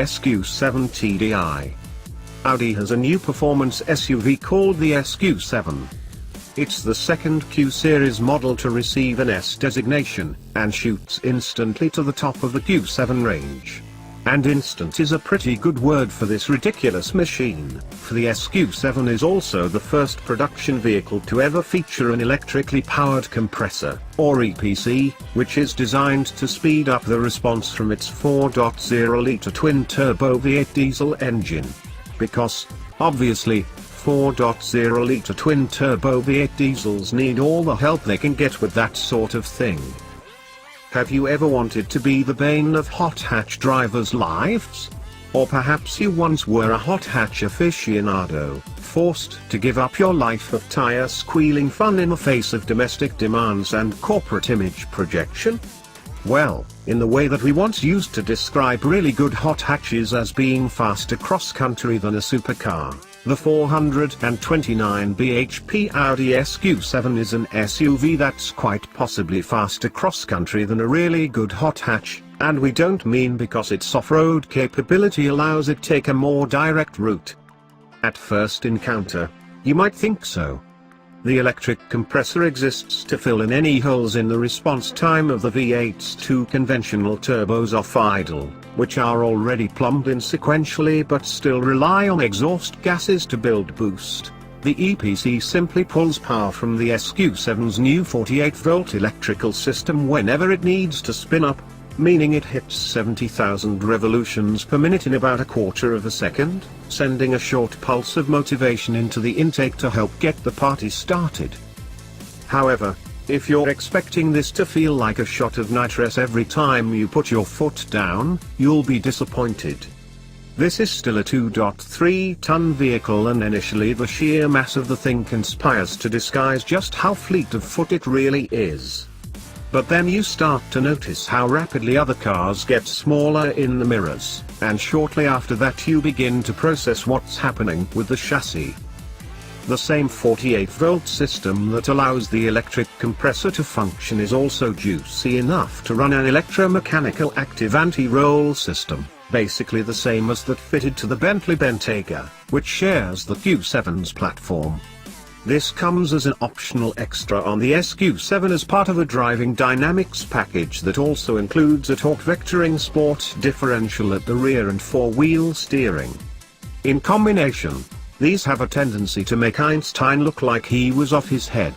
SQ7 TDI. Audi has a new performance SUV called the SQ7. It's the second Q series model to receive an S designation, and shoots instantly to the top of the Q7 range. And instant is a pretty good word for this ridiculous machine, for the SQ7 is also the first production vehicle to ever feature an electrically powered compressor, or EPC, which is designed to speed up the response from its 4.0-litre twin-turbo V8 diesel engine. Because, obviously, 4.0-litre twin-turbo V8 diesels need all the help they can get with that sort of thing. Have you ever wanted to be the bane of hot hatch drivers' lives? Or perhaps you once were a hot hatch aficionado, forced to give up your life of tire-squealing fun in the face of domestic demands and corporate image projection? Well, in the way that we once used to describe really good hot hatches as being faster cross-country than a supercar, the 429 bhp Audi SQ7 is an SUV that's quite possibly faster cross-country than a really good hot hatch, and we don't mean because its off-road capability allows it take a more direct route. At first encounter, you might think so. The electric compressor exists to fill in any holes in the response time of the V8's two conventional turbos off idle, which are already plumbed in sequentially but still rely on exhaust gases to build boost. The EPC simply pulls power from the SQ7's new 48-volt electrical system whenever it needs to spin up, meaning it hits 70,000 revolutions per minute in about a quarter of a second, sending a short pulse of motivation into the intake to help get the party started. However, if you're expecting this to feel like a shot of nitrous every time you put your foot down, you'll be disappointed. This is still a 2.3-ton vehicle, and initially the sheer mass of the thing conspires to disguise just how fleet of foot it really is. But then you start to notice how rapidly other cars get smaller in the mirrors, and shortly after that you begin to process what's happening with the chassis. The same 48-volt system that allows the electric compressor to function is also juicy enough to run an electromechanical active anti-roll system, basically the same as that fitted to the Bentley Bentayga, which shares the Q7's platform. This comes as an optional extra on the SQ7 as part of a driving dynamics package that also includes a torque vectoring sport differential at the rear and four-wheel steering. In combination, these have a tendency to make Einstein look like he was off his head.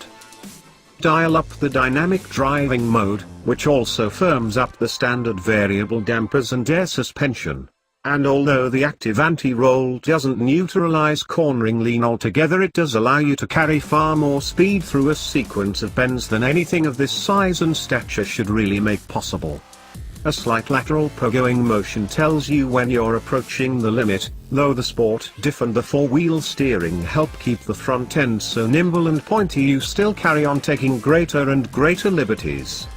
Dial up the dynamic driving mode, which also firms up the standard variable dampers and air suspension. And although the active anti-roll doesn't neutralize cornering lean altogether, it does allow you to carry far more speed through a sequence of bends than anything of this size and stature should really make possible. A slight lateral pogoing motion tells you when you're approaching the limit, though the sport diff and the four-wheel steering help keep the front end so nimble and pointy you still carry on taking greater and greater liberties.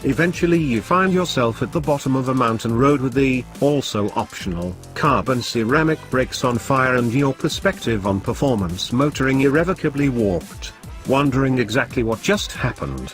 Eventually you find yourself at the bottom of a mountain road with the, also optional, carbon ceramic brakes on fire and your perspective on performance motoring irrevocably warped, wondering exactly what just happened.